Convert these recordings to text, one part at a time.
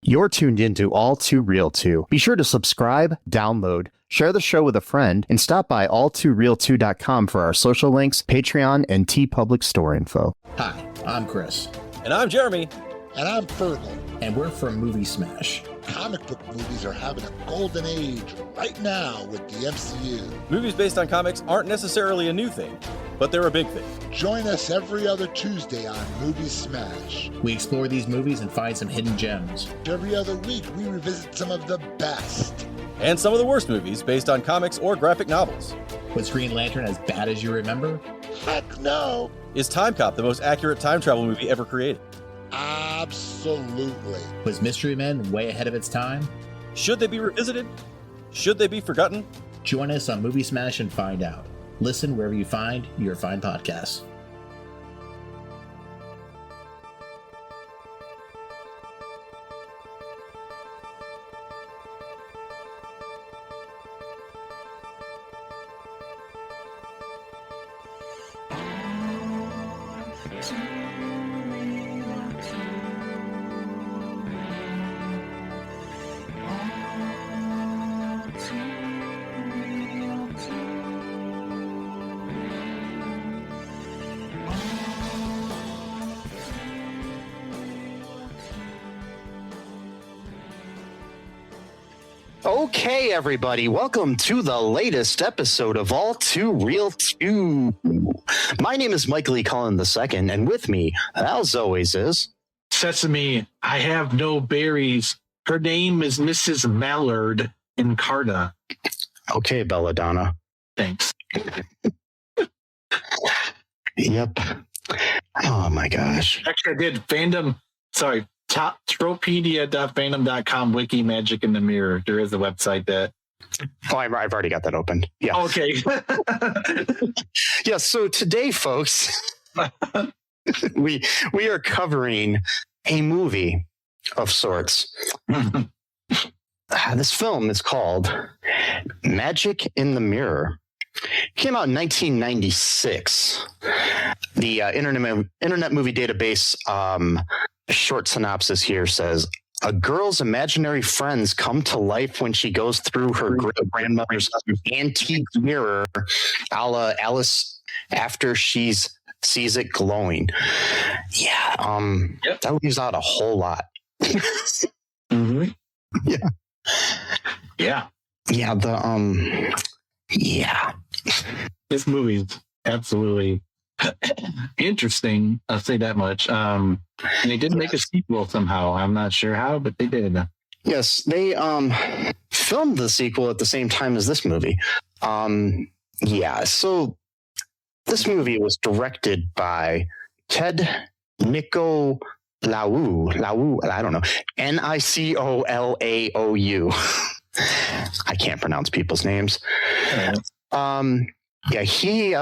You're tuned into All Too Real 2. Be sure to subscribe, download, share the show with a friend, and stop by all2real2.com for our social links, Patreon, and TeePublic store info. Hi, I'm Chris. And I'm Jeremy. And I'm Fergal. And we're from Movie Smash. Comic book movies are having a golden age right now with the MCU. Movies based on comics aren't necessarily a new thing, but they're a big thing. Join us every other Tuesday on Movie Smash. We explore these movies and find some hidden gems. Every other week, we revisit some of the best. And some of the worst movies based on comics or graphic novels. Was Green Lantern as bad as you remember? Heck no! Is Time Cop the most accurate time travel movie ever created? Absolutely. Was Mystery Men way ahead of its time? Should they be revisited? Should they be forgotten? Join us on Movie Smash and find out. Listen wherever you find your fine podcasts. Okay, everybody, welcome to the latest episode of All Too Real 2. My name is Mike Lee Cullen II, and with me, as always, is... Sesame, I have no berries. Her name is Mrs. Mallard Encarta. Okay, Belladonna. Thanks. Yep. Oh, my gosh. Actually, I did Tropedia.fandom.com wiki magic in the mirror. There is a website that... Oh, I've already got that opened. Yeah. Okay. Yeah, so today, folks, we are covering a movie of sorts. This film is called Magic in the Mirror. It came out in 1996. The Internet Movie Database short synopsis here says, a girl's imaginary friends come to life when she goes through her grandmother's antique mirror, a la Alice after she sees it glowing. Yeah, That leaves out a whole lot. Mm-hmm. Yeah. Yeah. Yeah, yeah. This movie's absolutely interesting. I'll say that much. And they did make a sequel somehow. I'm not sure how, but they did. Yes, they filmed the sequel at the same time as this movie. Yeah, so this movie was directed by Ted Nicolaou. I don't know. Nicolaou. I can't pronounce people's names. Yeah, he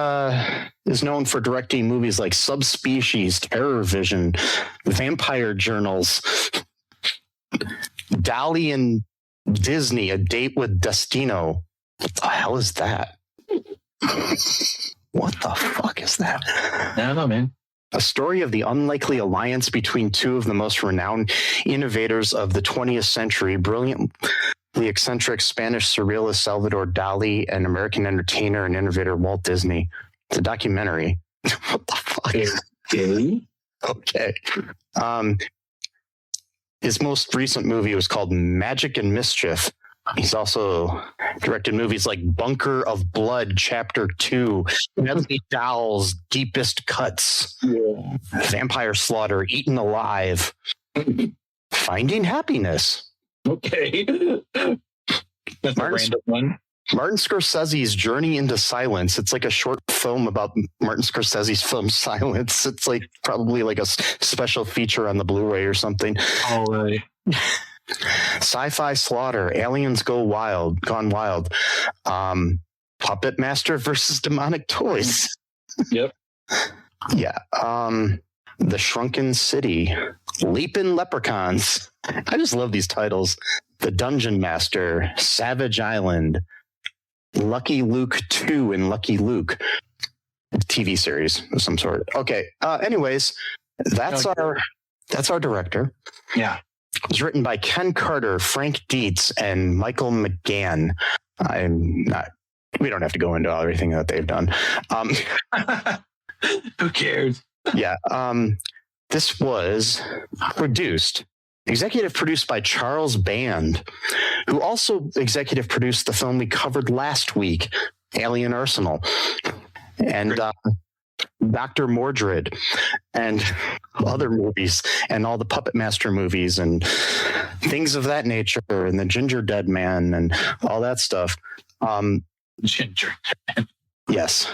is known for directing movies like Subspecies, Terror Vision, Vampire Journals, Dolly and Disney, A Date with Destino. What the hell is that? What the fuck is that? I don't know, man. A story of the unlikely alliance between two of the most renowned innovators of the 20th century, brilliantly eccentric Spanish surrealist Salvador Dali and American entertainer and innovator Walt Disney. It's a documentary. What the fuck? Okay. His most recent movie was called Magic and Mischief. He's also directed movies like Bunker of Blood, Chapter 2, Deadly Dolls, Deepest Cuts, Vampire Slaughter, Eaten Alive, Finding Happiness. Okay. That's a random one. Martin Scorsese's Journey into Silence. It's like a short film about Martin Scorsese's film Silence. It's like probably like a special feature on the Blu-ray or something. Oh, right. Sci-Fi Slaughter, Aliens Gone Wild, Puppet Master versus Demonic Toys. Yep. Yeah. The Shrunken City, Leapin' Leprechauns. I just love these titles. The Dungeon Master, Savage Island, Lucky Luke 2 and Lucky Luke. TV series of some sort. Okay. Anyways, that's our director. Yeah. It was written by Ken Carter, Frank Dietz, and Michael McGann. We don't have to go into everything that they've done. Who cares? Yeah. This was executive produced by Charles Band, who also executive produced the film we covered last week, Alien Arsenal, and Dr. Mordred, and other movies, and all the Puppet Master movies, and things of that nature, and the Ginger Dead Man, and all that stuff. Ginger. Yes.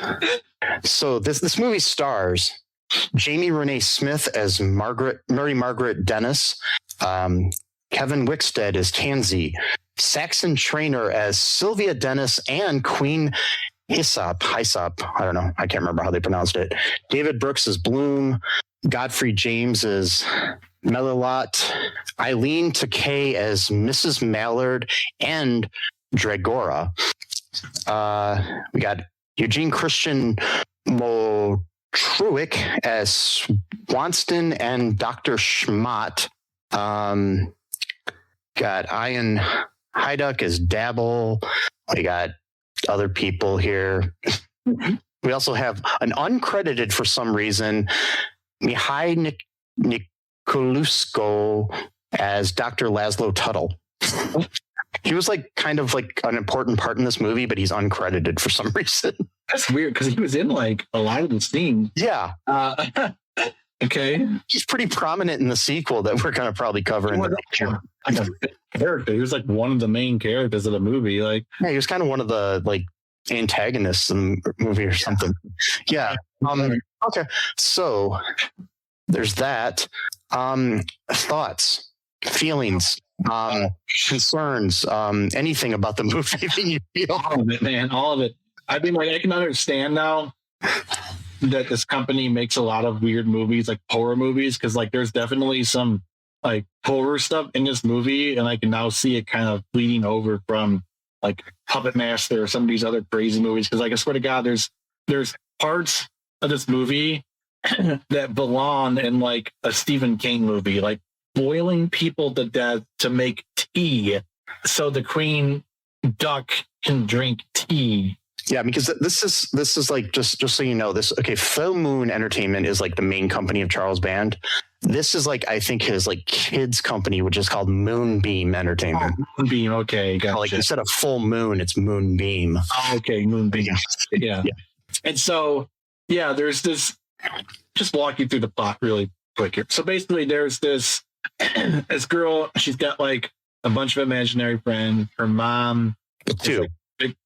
So this movie stars Jamie Renee Smith as Mary Margaret Dennis, Kevin Wixted as Tansy, Saxon Trainor as Sylvia Dennis and Queen Hyssop. I don't know. I can't remember how they pronounced it. David Brooks as Bloom, Godfrey James as Melilot, Eileen Takei as Mrs. Mallard and Dragora. We got Eugene Christian Motriuc as Swanston and Dr. Schmott. Got Ian Haiduc as Dabble. We got other people here. We also have an uncredited, for some reason, Mihai Nicolusco as Dr. Laszlo Tuttle. He was kind of an important part in this movie, but he's uncredited for some reason. That's weird because he was in a lot of the scenes. Yeah. Okay. He's pretty prominent in the sequel that we're going to probably cover in the picture. Character. He was one of the main characters of the movie. Yeah, he was kind of one of the antagonists in the movie or something. Yeah. Okay. So there's that. Thoughts, feelings, concerns, anything about the movie that you feel. All of it, man. All of it. I mean, I can understand now that this company makes a lot of weird movies, horror movies, because there's definitely some horror stuff in this movie, and I can now see it kind of bleeding over from Puppet Master or some of these other crazy movies. Because I swear to God, there's parts of this movie that belong in a Stephen King movie, boiling people to death to make tea so the queen duck can drink tea. Yeah, because this is just so you know, Full Moon Entertainment is the main company of Charles Band. This is I think his kids company, which is called Moonbeam Entertainment. Oh, Moonbeam, okay, gotcha. Instead of Full Moon, it's Moonbeam. Oh, okay, Moonbeam. Yeah. And so there's this. Just walk you through the plot really quick here. So basically, there's this girl. She's got a bunch of imaginary friends. Her mom, two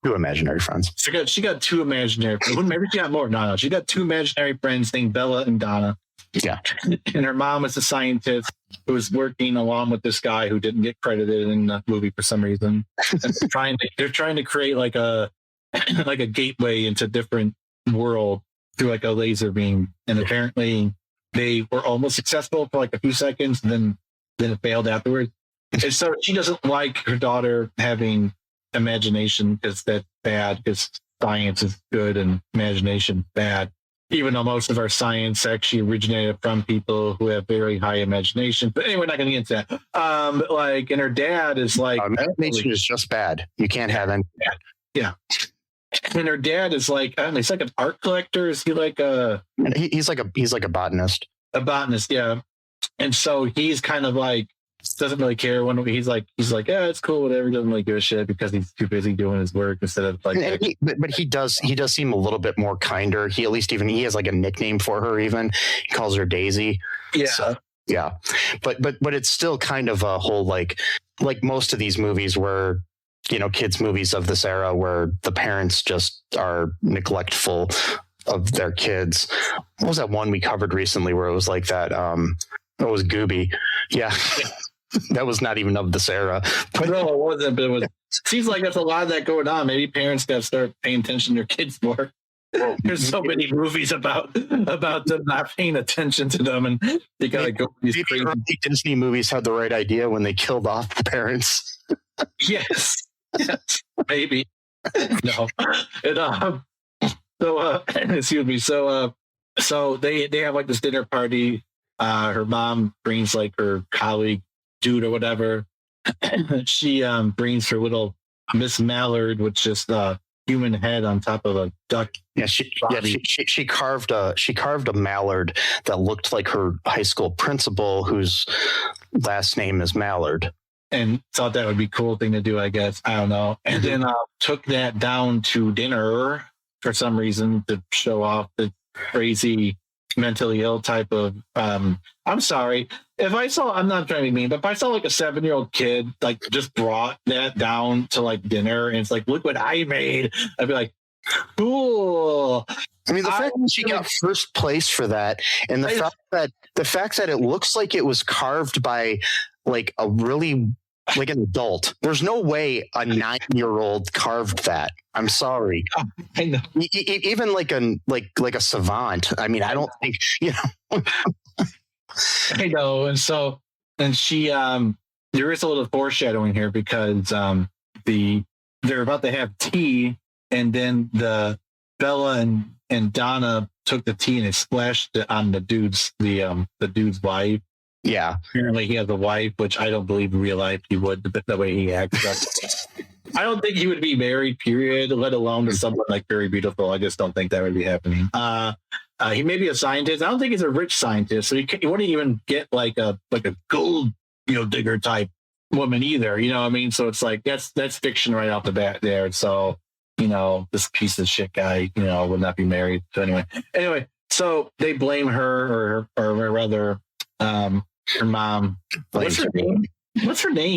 imaginary friends. She got two imaginary friends. Maybe she got more. No. She got two imaginary friends named Bella and Donna. Yeah. And her mom is a scientist who was working along with this guy who didn't get credited in the movie for some reason. And they're trying to create a gateway into different world through a laser beam. And apparently they were almost successful for a few seconds, and then it failed afterwards. And so she doesn't like her daughter having imagination because that's bad, because science is good and imagination bad. Even though most of our science actually originated from people who have very high imagination. But anyway, we're not going to get into that. And her dad is imagination is just bad. You can't have any. Yeah. And her dad is I don't know, he's an art collector. Is he he's a botanist. A botanist, yeah. And so he's kind of doesn't really care when he's yeah, it's cool, whatever. Doesn't really give a shit because he's too busy doing his work instead of but he does seem a little bit more kinder. He at least he has a nickname for her. Even he calls her Daisy. Yeah. So, yeah. But it's still kind of a whole like most of these movies where kids movies of this era where the parents just are neglectful of their kids. What was that one we covered recently where it was like that? It was Gooby. Yeah. That was not even of this era. But no, it wasn't. But it was. Seems like there's a lot of that going on. Maybe parents got to start paying attention to their kids more. There's so many movies about them not paying attention to them, and they gotta go. These crazy Disney movies had the right idea when they killed off the parents. Yes, maybe. No, excuse me. So they have this dinner party. Her mom brings her colleague dude or whatever. She brings her little Miss Mallard, which is the human head on top of a duck. Yeah, she carved a mallard that looked like her high school principal, whose last name is Mallard. And thought that would be a cool thing to do, I guess. I don't know. And then took that down to dinner for some reason to show off the crazy mentally ill type of I'm sorry. If I saw, I'm not trying to be mean, but if I saw like a 7-year-old kid like just brought that down to like dinner and it's like, look what I made, I'd be like, cool. I mean, the fact that she got first place for that, and the fact that it looks like it was carved by like a really like an adult. There's no way a 9-year-old carved that. I'm sorry. I know. Even like a savant. I mean, I don't think, you know. I know. And she there is a little foreshadowing here because they're about to have tea, and then the Bella and Donna took the tea and it splashed it on the dude's wife. Yeah. Apparently he has a wife, which I don't believe in real life he would, the way he acts. I don't think he would be married, period, let alone to someone like very beautiful. I just don't think that would be happening. He may be a scientist. I don't think he's a rich scientist, so he wouldn't even get like a gold, digger type woman either. You know what I mean? So it's like that's fiction right off the bat there. So, this piece of shit guy, would not be married. So anyway, so they blame her or rather her mom. What's her name?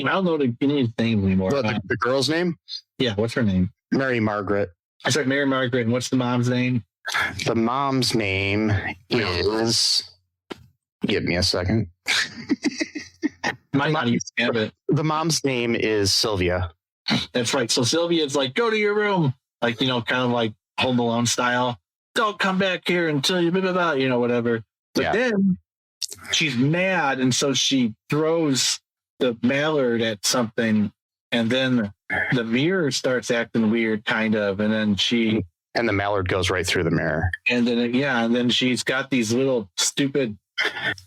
I don't know any name anymore. The girl's name? Yeah, what's her name? Mary Margaret. I said Mary Margaret. And what's the mom's name? The mom's name is. Give me a second. Might not even have it. The mom's name is Sylvia. That's right. So Sylvia's like, go to your room, like kind of like Home Alone style. Don't come back here until you blah blah blah, whatever. But then she's mad, and so she throws the mallard at something, and then the mirror starts acting weird, kind of, and then the mallard goes right through the mirror, and then she's got these little stupid,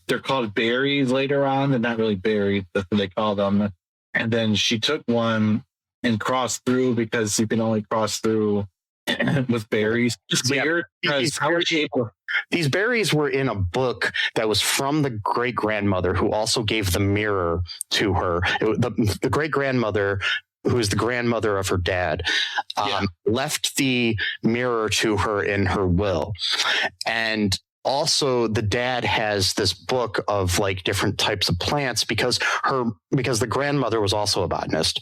they're called berries later on. They're not really berries, that's what they call them. And then she took one and crossed through, because you can only cross through with berries. Just weird. Because how was she able? These berries were in a book that was from the great grandmother, who also gave the mirror to her. The great grandmother, who is the grandmother of her dad, left the mirror to her in her will. And also the dad has this book of like different types of plants because the grandmother was also a botanist.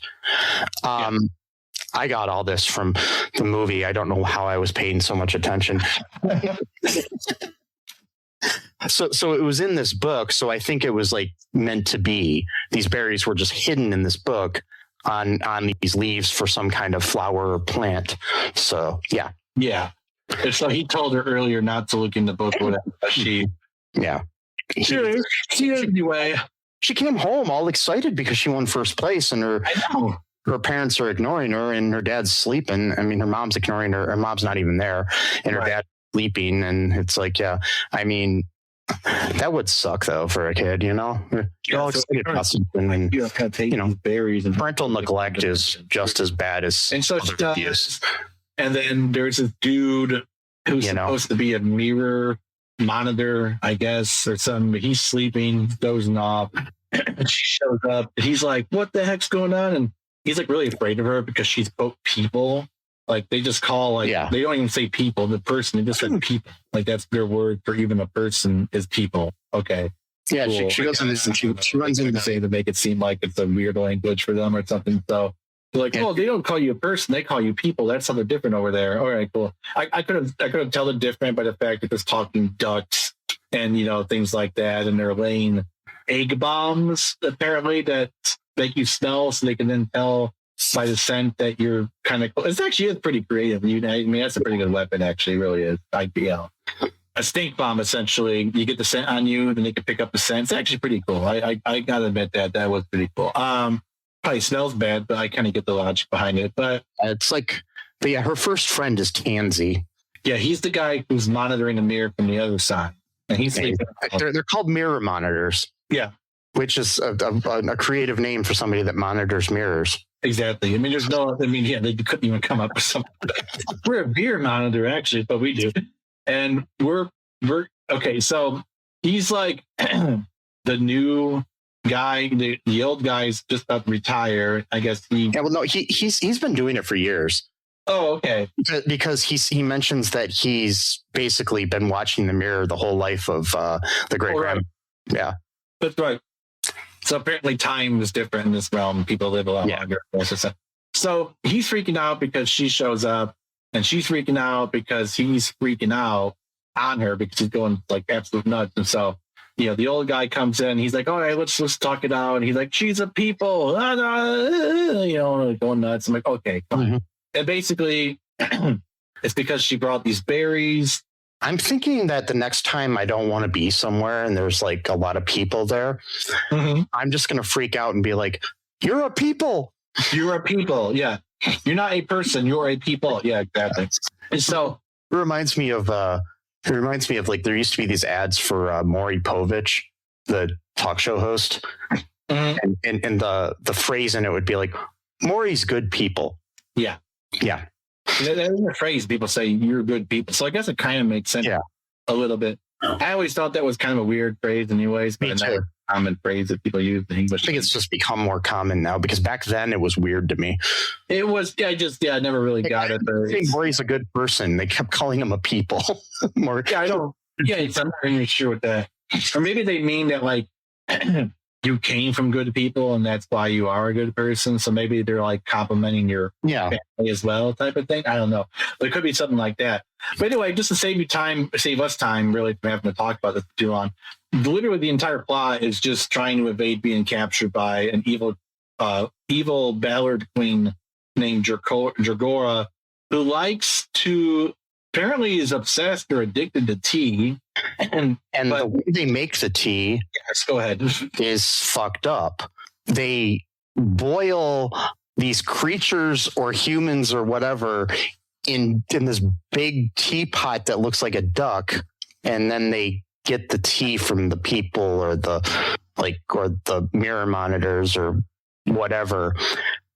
I got all this from the movie. I don't know how I was paying so much attention. So it was in this book. So I think it was like meant to be. These berries were just hidden in this book on these leaves for some kind of flower or plant. So yeah. Yeah. And so he told her earlier not to look in the book or whatever. She anyway. She came home all excited because she won first place, and her parents are ignoring her, and her dad's sleeping. I mean, her mom's ignoring her. Her mom's not even there, and her dad's sleeping. And it's like, I mean, that would suck though for a kid, You're all excited about something, and berries. And parental neglect is just as bad as other abuse. And then there's this dude who's supposed to be a mirror monitor, I guess, or something. But he's sleeping, dozing off. And she shows up. And he's like, "What the heck's going on?" And he's like really afraid of her because she's both people. Like they just call they don't even say people, the person. They just said people. Like that's their word for even a person is people. Okay. Yeah, cool. she goes in this and she runs into say to make it seem like it's a weird language for them or something. So they're like, oh, they don't call you a person, they call you people. That's something different over there. All right, cool. I could have tell it different by the fact that there's talking ducks and things like that, and they're laying egg bombs apparently that make you smell, so they can then tell by the scent that you're kind of. It's actually pretty creative. I mean, that's a pretty good weapon. Actually, it really is. IPL. A stink bomb, essentially. You get the scent on you, then they can pick up the scent. It's actually pretty cool. I gotta admit that was pretty cool. Probably smells bad, but I kind of get the logic behind it. But it's like, her first friend is Tansy. Yeah, he's the guy who's monitoring the mirror from the other side, and he's they're called mirror monitors. Yeah, which is a creative name for somebody that monitors mirrors. Exactly. I mean, they couldn't even come up with something. We're a beer monitor, actually, but we do. And we're okay. So he's like the new guy. The old guy's just about to retire. I guess he's been doing it for years. Oh, okay. Because he mentions that he's basically been watching the mirror the whole life of the great right. Yeah, that's right. So apparently time is different in this realm. People live a lot longer. So he's freaking out because she shows up, and she's freaking out because he's freaking out on her because he's going like absolute nuts. And so, the old guy comes in. He's like, "All right, let's talk it out." And he's like, "She's a people," going nuts. I'm like, "Okay, fine." Mm-hmm. And basically, it's because she brought these berries. I'm thinking that the next time I don't want to be somewhere and there's like a lot of people there, I'm just going to freak out and be like, "You're a people. You're a people. Yeah. You're not a person. You're a people." Yeah, exactly. And so it reminds me of like there used to be these ads for Maury Povich, the talk show host. Mm-hmm. And the phrase in it would be like, "Maury's good people." Yeah. Yeah. That's a phrase people say, "You're good people." So I guess it kind of makes sense a little bit. I always thought that was kind of a weird phrase anyways, but another common phrase that people use in English. I think it's just become more common now because back then it was weird to me. It was, I never really got it. I think Maury's a good person. They kept calling him a people. More. Yeah, I don't. Yeah, I'm not really sure with that. Or maybe they mean that like you came from good people and that's why you are a good person. So maybe they're like complimenting your family as well, type of thing. I don't know, but it could be something like that. But anyway, just to save us time, really, from having to talk about this for too long. Literally, the entire plot is just trying to evade being captured by an evil Ballard queen named Dragora, who likes to. Apparently, is obsessed or addicted to tea, and the way they make the tea, yes, go ahead, is fucked up. They boil these creatures or humans or whatever in this big teapot that looks like a duck, and then they get the tea from the people or the mirror monitors or whatever.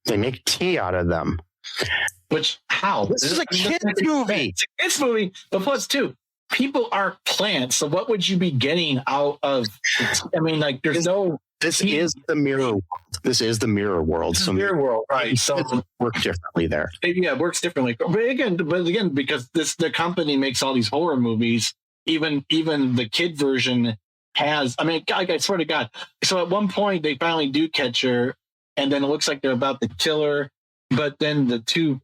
They make tea out of them. Which, how? This is a kid's movie. It's a kid's movie, but plus, too, people are plants. So what would you be getting out of? I mean, like, there's no. This is the mirror. This is the mirror world. So mirror world, right? So it works differently there. Yeah, it works differently. But again, because the company makes all these horror movies. Even the kid version has. I mean, I swear to God. So at one point they finally do catch her, and then it looks like they're about to kill her. But then the two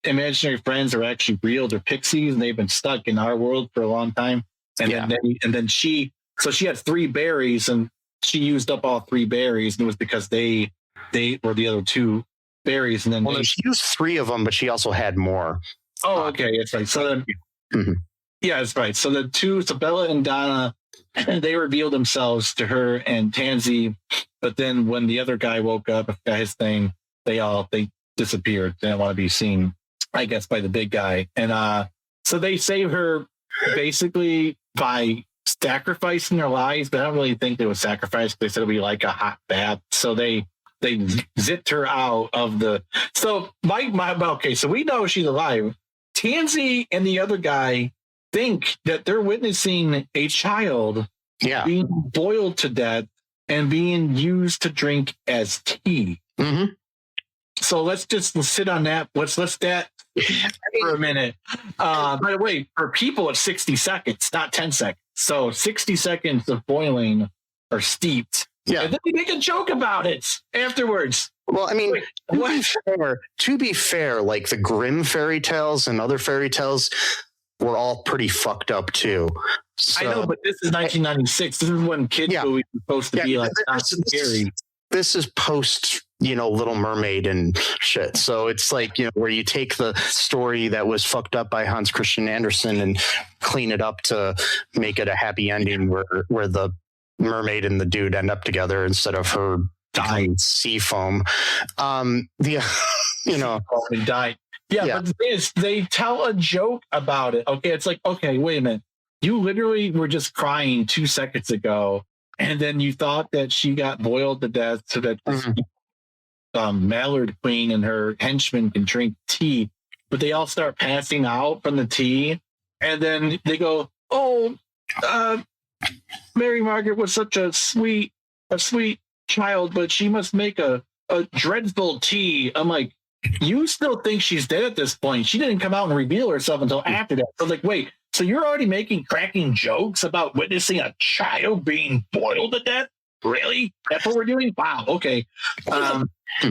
imaginary friends are actually real. They're pixies, and they've been stuck in our world for a long time. And then she had 3 berries, and she used up all 3 berries, and it was because they were the other 2 berries. And then she used 3 of them, but she also had more. Oh, okay, that's right. So then, yeah, that's right. So the 2, so Bella and Donna, they revealed themselves to her and Tansy. But then when the other guy woke up, his thing. They disappeared. They didn't want to be seen, I guess, by the big guy. And so they save her basically by sacrificing their lives, but I don't really think they would sacrifice. They said it would be like a hot bath. So they zipped her out of the. So okay, so we know she's alive. Tansy and the other guy think that they're witnessing a child being boiled to death and being used to drink as tea. Mm-hmm. So let's sit on that. Let's that for a minute. By the way, for people, it's 60 seconds, not 10 seconds. So 60 seconds of boiling or steeped. Yeah. And then we make a joke about it afterwards. Well, I mean, to be fair, like the Grimm fairy tales and other fairy tales were all pretty fucked up too. So, I know, but this is 1996. This is when kids movies were supposed to be like not scary. This is post, Little Mermaid and shit. So it's like, where you take the story that was fucked up by Hans Christian Andersen and clean it up to make it a happy ending where the mermaid and the dude end up together instead of her dying sea foam. He died. Yeah, but the thing is, they tell a joke about it. Okay, it's like, okay, wait a minute. You literally were just crying 2 seconds ago, and then you thought that she got boiled to death so that this mallard queen and her henchmen can drink tea, but they all start passing out from the tea, and then they go, "Oh, Mary Margaret was such a sweet child, but she must make a dreadful tea." I'm like, you still think she's dead at this point? She didn't come out and reveal herself until after that. So like, wait, so you're already making cracking jokes about witnessing a child being boiled to death? Really? That's what we're doing? Wow. Okay.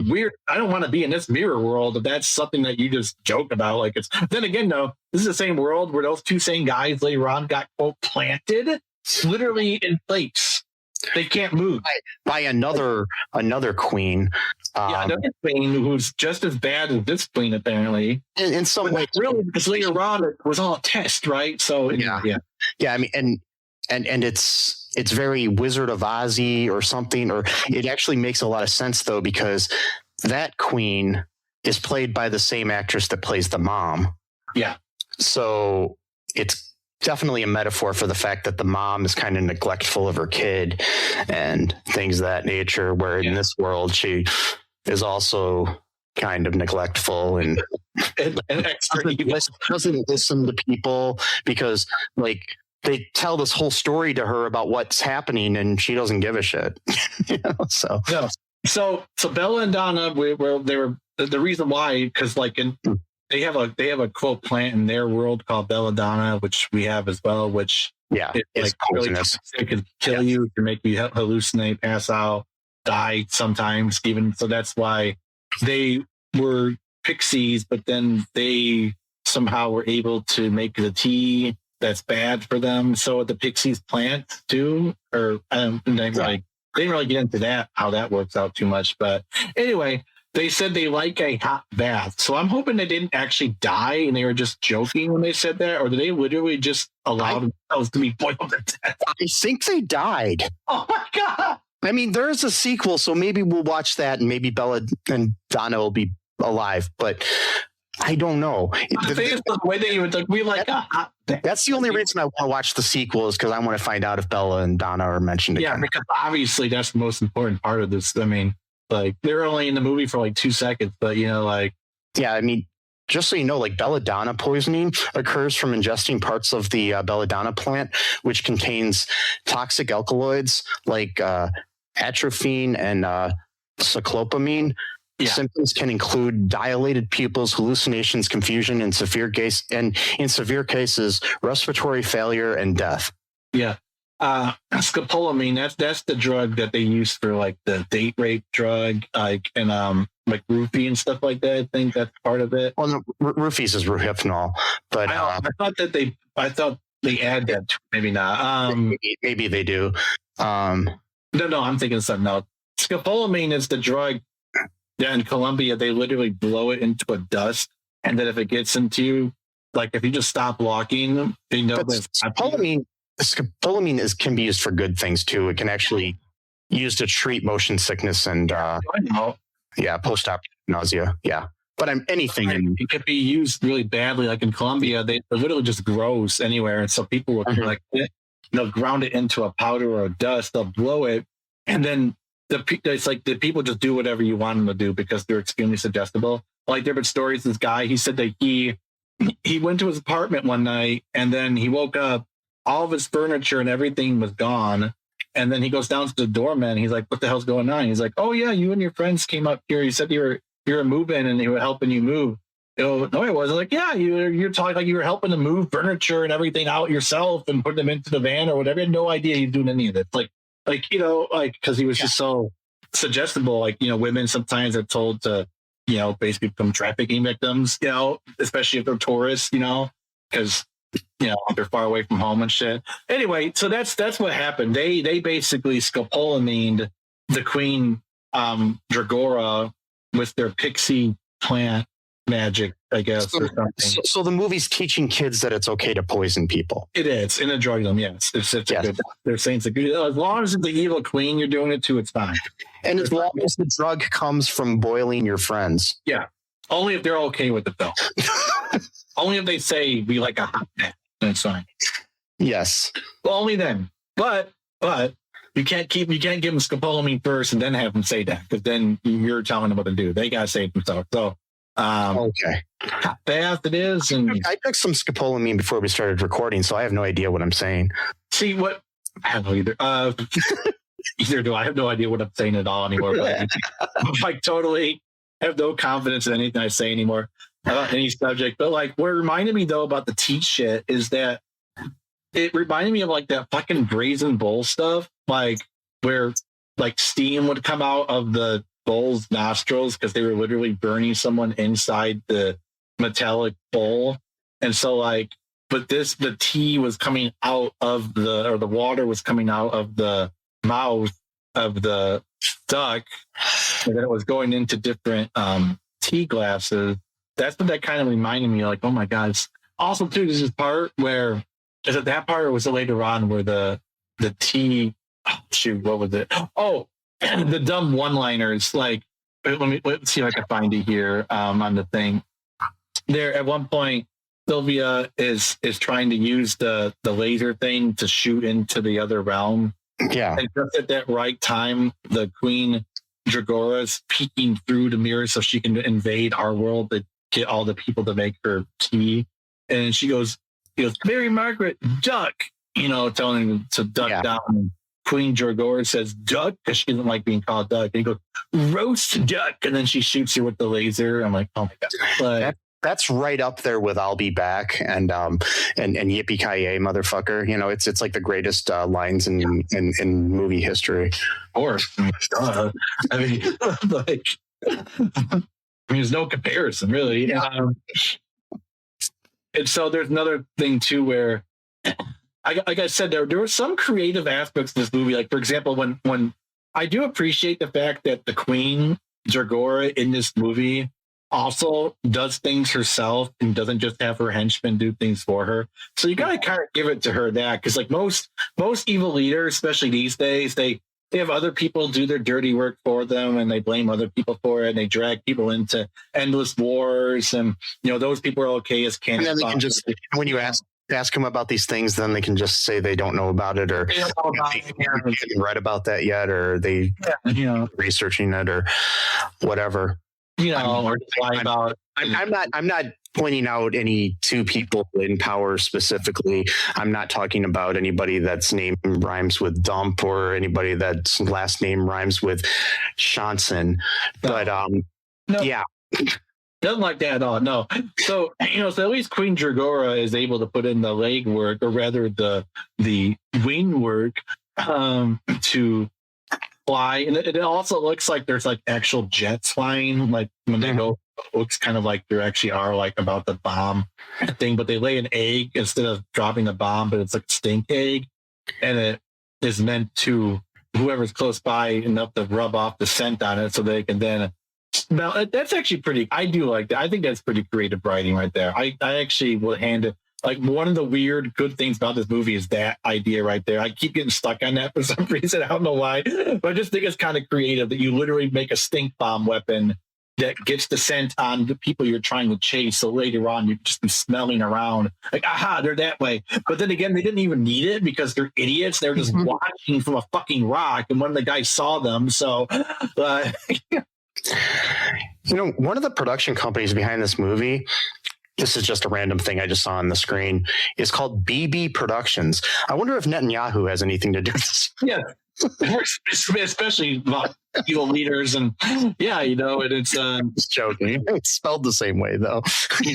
Weird. I don't want to be in this mirror world if that's something that you just joke about. Like, it's then again, though, this is the same world where those two same guys later on got quote planted literally in place. They can't move by another queen. Another queen who's just as bad as this queen, apparently. In some way, really, because later on it was all a test, right? So yeah. I mean, and it's very Wizard of Ozzy or something, or it actually makes a lot of sense though, because that queen is played by the same actress that plays the mom. Yeah. So it's definitely a metaphor for the fact that the mom is kind of neglectful of her kid and things of that nature, where in this world she is also kind of neglectful and extra doesn't listen to people, because like they tell this whole story to her about what's happening and she doesn't give a shit. So Bella and Donna, they were the reason why, because like they have a quote plant in their world called belladonna, which we have as well, which it's like really it could kill you, it can make you hallucinate, pass out, die sometimes even. So that's why they were pixies, but then they somehow were able to make the tea that's bad for them. So the pixies plant too, or they didn't really get into that, how that works out too much. But anyway, they said they like a hot bath. So I'm hoping they didn't actually die and they were just joking when they said that, or did they literally just allow themselves to be boiled to death? I think they died. Oh my God. I mean, there's a sequel, so maybe we'll watch that and maybe Bella and Donna will be alive, but I don't know. The way they would we like a hot bath. That's the only reason I want to watch the sequel, is because I want to find out if Bella and Donna are mentioned again. Yeah, because obviously that's the most important part of this. I mean, like, they're only in the movie for like 2 seconds, but I mean, just so you know, like, belladonna poisoning occurs from ingesting parts of the belladonna plant, which contains toxic alkaloids like atropine and cyclopamine. Yeah. Symptoms can include dilated pupils, hallucinations, confusion, and in severe cases, respiratory failure and death. Yeah. Scopolamine, that's the drug that they use for like the date rape drug, like, and like roofie and stuff like that. I think that's part of it. Well, no, roofies is rohypnol, but I thought they add that. Maybe not. Maybe they do. No, I'm thinking something else. Scopolamine is the drug that in Colombia they literally blow it into a dust, and then if it gets into you, like if you just stop walking, they know that scopolamine can be used for good things too. It can actually use to treat motion sickness and post-op nausea. Yeah, but anything. It could be used really badly. Like in Colombia, they literally just grows anywhere, and so people will like they'll ground it into a powder or a dust. They'll blow it, and then it's like the people just do whatever you want them to do because they're extremely suggestible. Like there have been stories. This guy, he said that he went to his apartment one night, and then he woke up. All of his furniture and everything was gone. And then he goes down to the doorman. He's like, what the hell's going on? He's like, oh, yeah, you and your friends came up here. You said you were moving and they were helping you move. No, I wasn't. Like, yeah, you're talking like you were helping to move furniture and everything out yourself and put them into the van or whatever. I had no idea he was doing any of it. Like because he was just so suggestible. Like, women sometimes are told to, basically become trafficking victims, especially if they're tourists, because they're far away from home and shit. Anyway, so that's what happened. They basically scopolamined the queen Dragora with their pixie plant magic, I guess, or something. So the movie's teaching kids that it's okay to poison people. It is, and it drugs them. Yes, it's a good. They're saying it's a good. As long as it's the evil queen you're doing it to, it's fine. And as long as the drug comes from boiling your friends. Yeah, only if they're okay with it though. Only if they say we like a hot bath, then it's fine. Yes. Well, only then. But you can't give them scopolamine first and then have them say that, because then you're telling them what to do. They gotta say it themselves. So okay, how fast it is, and I took some scopolamine before we started recording, so I have no idea what I'm saying. see what I don't know either. Either do I have no idea what I'm saying at all anymore. But I totally have no confidence in anything I say anymore about any subject. But like, what reminded me though about the teach shit is that it reminded me of like that fucking brazen bull stuff, like where like steam would come out of the bull's nostrils because they were literally burning someone inside the metallic bowl. And so like, but the tea was coming out of the water was coming out of the mouth of the duck, and then it was going into different tea glasses. That's what that kind of reminded me, like, oh my god. Also too, there's this part where, is it that part or was it later on where the tea, what was it? Oh, the dumb one-liners, like, let's see if I can find it here on the thing. There at one point Sylvia is trying to use the laser thing to shoot into the other realm. Yeah. And just at that right time, the Queen Dragora's peeking through the mirror so she can invade our world to get all the people to make her tea. And she goes, Mary Margaret, duck, telling him to duck down. And Queen Dragora says duck because she doesn't like being called duck. And he goes, roast duck. And then she shoots her with the laser. I'm like, oh my God. But that's right up there with "I'll be back" and "Yippee ki yay, motherfucker." It's like the greatest lines in movie history. Of course, I mean, like, there's no comparison, really. Yeah. And so there's another thing too, where, like I said, there were some creative aspects to this movie. Like, for example, when I do appreciate the fact that the Queen Dragora in this movie also does things herself and doesn't just have her henchmen do things for her. So you gotta kind of give it to her that, because like most evil leaders, especially these days, they have other people do their dirty work for them, and they blame other people for it, and they drag people into endless wars, and those people are okay as cannon. And then they can just, when you ask them about these things, then they can just say they don't know about it, or they haven't read about that yet, or they researching it, or whatever. Or lie about. I'm not pointing out any two people in power specifically. I'm not talking about anybody that's name rhymes with dump or anybody that's last name rhymes with Shanson. But no. Yeah. Doesn't like that at all. No. So, so at least Queen Dragora is able to put in the leg work, or rather the wing work, to fly. And it also looks like there's like actual jets flying, like when they go, it looks kind of like there actually are like about the bomb thing, but they lay an egg instead of dropping the bomb, but it's like a stink egg, and it is meant to whoever's close by enough to rub off the scent on it so they can then smell. That's actually pretty, I do like that. I think that's pretty creative writing right there. I actually will hand it, like, one of the weird good things about this movie is that idea right there. I keep getting stuck on that for some reason. I don't know why, but I just think it's kind of creative that you literally make a stink bomb weapon that gets the scent on the people you're trying to chase. So later on, you'd just be smelling around like, aha, they're that way. But then again, they didn't even need it because they're idiots. They're just watching from a fucking rock. And one of the guys saw them. So, one of the production companies behind this movie, this is just a random thing I just saw on the screen, is called BB Productions. I wonder if Netanyahu has anything to do with this. Yeah. Especially about evil leaders, and and it's just joking. It's spelled the same way though.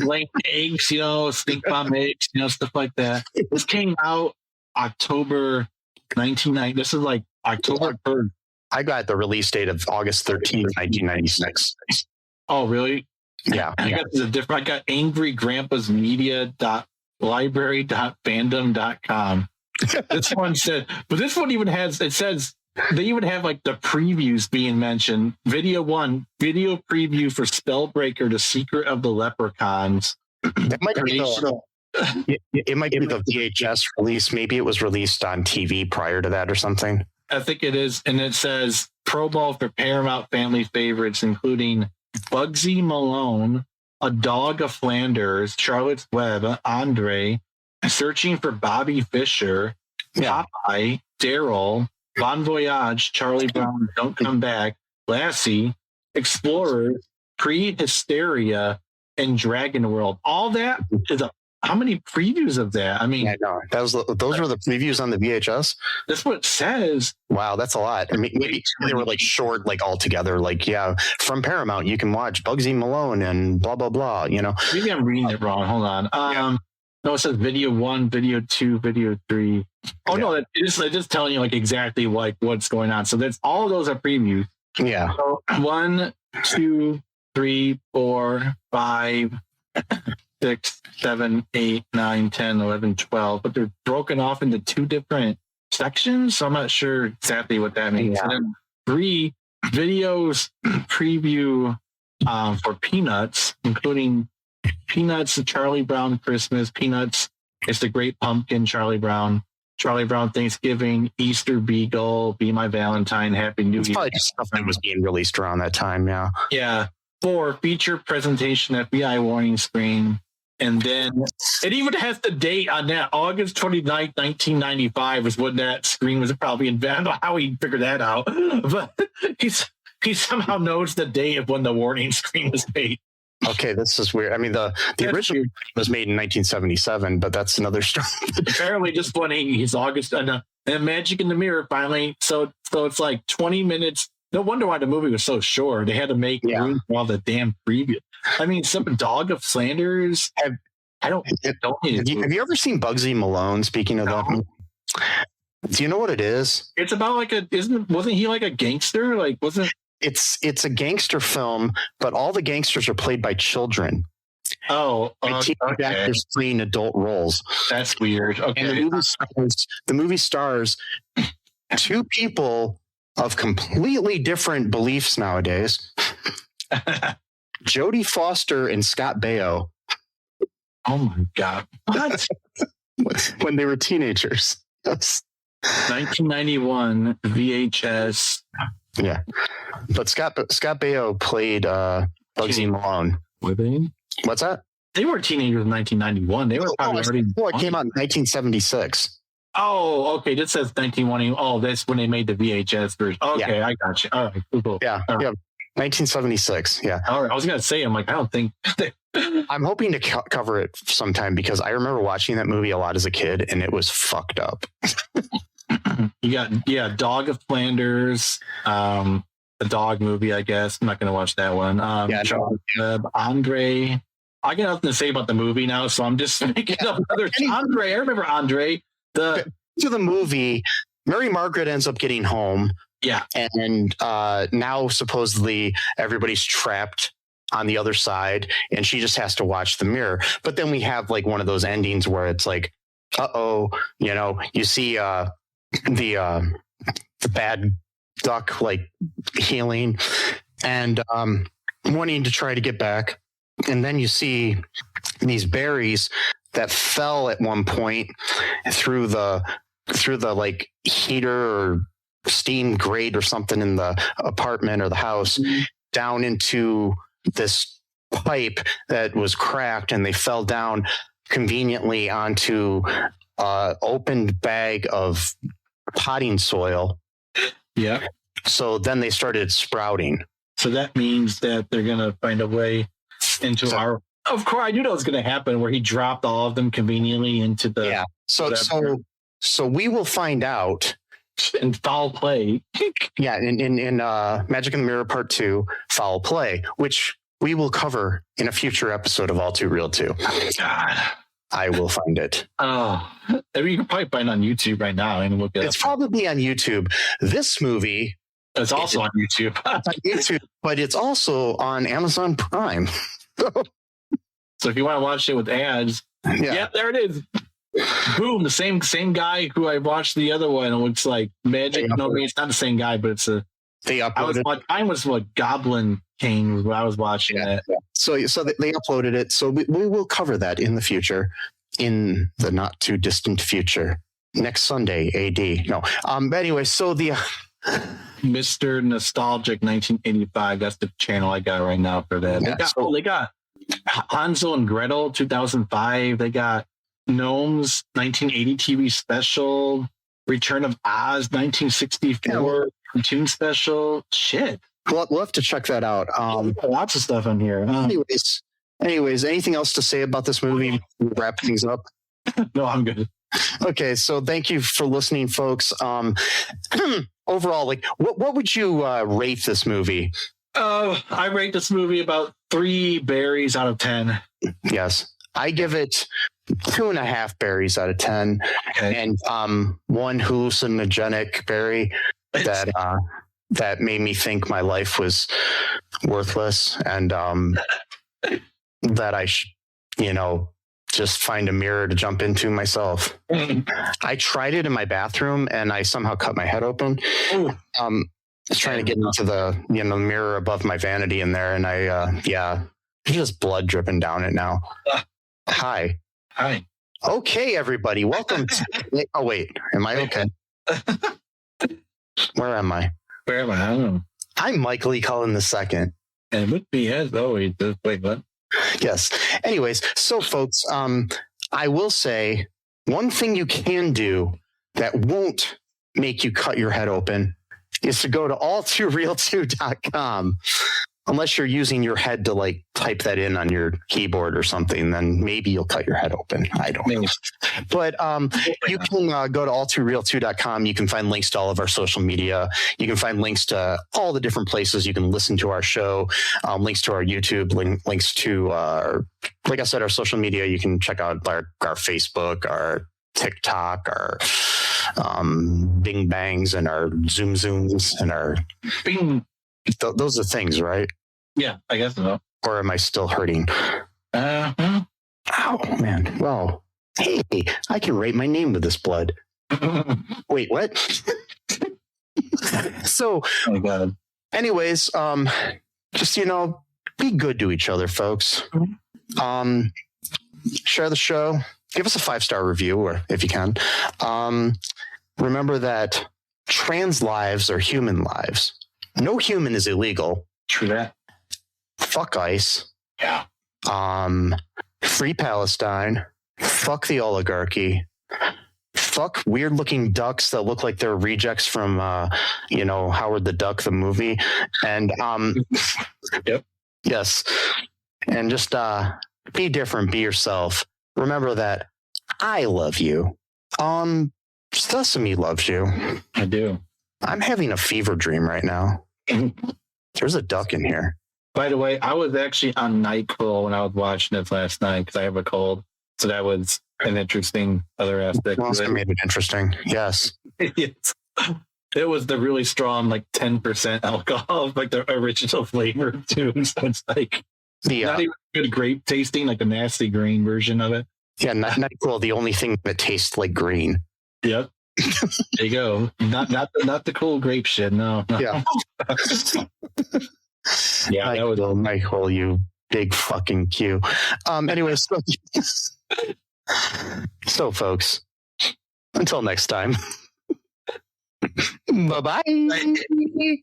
Laying eggs, stink bomb eggs, stuff like that. This came out October 1990. This is like October 3rd. I got the release date of August 13th, 1996. Oh, really? Yeah. I got this different. I got angrygrandpasmedia.library.fandom.com. This one said, but this one even has, it says, they even have like the previews being mentioned. Video 1, video preview for Spellbreaker, The Secret of the Leprechauns. It might be the VHS release. Maybe it was released on TV prior to that or something. I think it is. And it says promo for Paramount family favorites, including Bugsy Malone, A Dog of Flanders, Charlotte's Web, Andre, Searching for Bobby Fischer, Popeye, Daryl, Bon Voyage, Charlie Brown, Don't Come Back, Lassie, Explorer, Pre-Hysteria, and Dragon World. All that is how many previews of that? I mean, Yeah, no, those were the previews on the VHS. that's what it says. Wow, that's a lot. I mean, maybe they were like short, like all together. Like, yeah, from Paramount, you can watch Bugsy Malone and blah blah blah. You know, Maybe I'm reading it wrong. Hold on. No, it says video 1, video 2, video 3. Oh no, it's just telling you like exactly like what's going on. So that's all of those are previews. yeah. So 1, 2, 3, 4, 5, 6, 7, 8, 9, 10, 11, 12. But they're broken off into 2 different sections. So I'm not sure exactly what that means. Yeah. And then 3 videos preview for Peanuts, including Peanuts, the Charlie Brown Christmas, Peanuts, It's the Great Pumpkin, Charlie Brown Thanksgiving, Easter Beagle, Be My Valentine, Happy New It's Year. probably just stuff that was being released around that time. Yeah. Yeah. 4, feature presentation, FBI warning screen. And then it even has the date on that. August 29th, 1995 is when that screen was probably invented. I don't know how he figured that out. But he somehow knows the date of when the warning screen was made. Okay, this is weird. I mean, the original weird. was made in 1977, but that's another story. Apparently just when he's August and Magic in the Mirror finally. So it's like 20 minutes. No wonder why the movie was so short. They had to make room for all the damn preview. I mean, some Dog of Flanders. Have you ever seen Bugsy Malone? Speaking of that, do you know what it is? It's about like wasn't he like a gangster? Like wasn't it's a gangster film, but all the gangsters are played by children. Oh, Teenage actors playing adult roles. That's weird. Okay, And the movie stars 2 people of completely different beliefs nowadays. Jodie Foster and Scott Baio. Oh my god! What? When they were teenagers. Yes. 1991 VHS. Yeah, but Scott Baio played Bugsy Malone. Were they? What's that? They were teenagers in 1991. They were probably already. It came out in 1976. Oh, okay. This says 1920. Oh, that's when they made the VHS version. Okay, I got you. All right, cool. Yeah, All right. 1976. Yeah. All right. I was gonna say, I'm like, I don't think. I'm hoping to cover it sometime because I remember watching that movie a lot as a kid, and it was fucked up. You got Dog of Flanders, a dog movie, I guess. I'm not gonna watch that one. Andre. I got nothing to say about the movie now, so I'm just making up another Andre. I remember Andre. To the movie, Mary Margaret ends up getting home. Yeah. And now supposedly everybody's trapped on the other side and she just has to watch the mirror. But then we have like one of those endings where it's like, you see the bad duck like healing and wanting to try to get back. And then you see these berries that fell at one point through the like heater or steam grate or something in the apartment or the house down into this pipe that was cracked, and they fell down conveniently onto an open bag of potting soil. Yeah. So then they started sprouting. So that means that they're going to find a way into our. Of course, I knew that was going to happen where he dropped all of them conveniently into the. Yeah. So we will find out. In foul play. Yeah. In Magic in the Mirror Part 2, Foul Play, which we will cover in a future episode of All Too Real 2. God. I will find it. Oh, I mean, you can probably find it on YouTube right now and look it It's up. probably on YouTube. This movie. It's also on YouTube. It's on YouTube, but it's also on Amazon Prime. So if you want to watch it with ads, yeah, there it is. Boom, the same guy who I watched the other one. It looks like Magic. No, I mean, it's not the same guy, but it's a. They uploaded. Mine was what Goblin King was when I was watching it. Yeah. So they uploaded it. So we will cover that in the future, in the not too distant future, next Sunday. AD. No. But anyway, so the. Mr. Nostalgic 1985. That's the channel I got right now for that. Yeah, They got Hansel and Gretel 2005. They got Gnomes 1980 TV special. Return of Oz, 1964 cartoon special. Shit. We'll have to check that out. Lots of stuff on here. Anyways, anything else to say about this movie? Wrap things up. No, I'm good. Okay, so thank you for listening, folks. Overall, like, what would you rate this movie? I rate this movie about 3 berries out of 10. Yes, I give it 2.5 berries out of 10, Okay. and 1 hallucinogenic berry that made me think my life was worthless, and that I should, just find a mirror to jump into myself. I tried it in my bathroom, and I somehow cut my head open. I was trying to get into the mirror above my vanity in there, and there's just blood dripping down it now. Hi. Okay, everybody, welcome. Oh wait, am I okay? Where am I? I don't know. I'm Mike Lee Cullen II. And with me as always, wait, what? Yes. Anyways, so folks, I will say one thing you can do that won't make you cut your head open is to go to all2real2.com. Unless you're using your head to like type that in on your keyboard or something, then maybe you'll cut your head open. I don't know. But you can go to all2real2.com. You can find links to all of our social media. You can find links to all the different places you can listen to our show, links to our YouTube, links to, like I said, our social media. You can check out our Facebook, our TikTok, our Bing Bangs, and our Zoom Zooms, and our Bing. Those are things, right? Yeah, I guess so. Or am I still hurting? Oh, man. Well, hey, I can write my name with this blood. Wait, what? So, oh my God. Anyways, just, be good to each other, folks. Share the show. Give us a 5-star review, or if you can. Remember that trans lives are human lives. No human is illegal. True that. Fuck ICE. Yeah. Free Palestine. Fuck the oligarchy. Fuck weird looking ducks that look like they're rejects from Howard the Duck, the movie. And Yep. Yes. And just be different, be yourself. Remember that I love you. Sesame loves you. I do. I'm having a fever dream right now. There's a duck in here. By the way, I was actually on NyQuil when I was watching it last night because I have a cold. So that was an interesting other aspect. Well, that made it interesting. Yes. Yes. It was the really strong, like 10% alcohol, like the original flavor too. So it's like not even good grape tasting, like the nasty green version of it. Yeah, NyQuil, the only thing that tastes like green. Yep. There you go. Not the cool grape shit. No. Yeah. Yeah, that was NyQuil, you big fucking Q. Anyway, so folks, until next time. Bye-bye.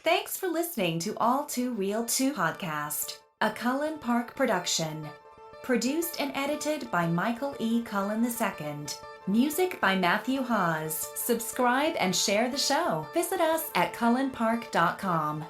Thanks for listening to All Too Real 2 podcast, a Cullen Park production. Produced and edited by Michael E. Cullen II. Music by Matthew Hawes. Subscribe and share the show. Visit us at cullenpark.com.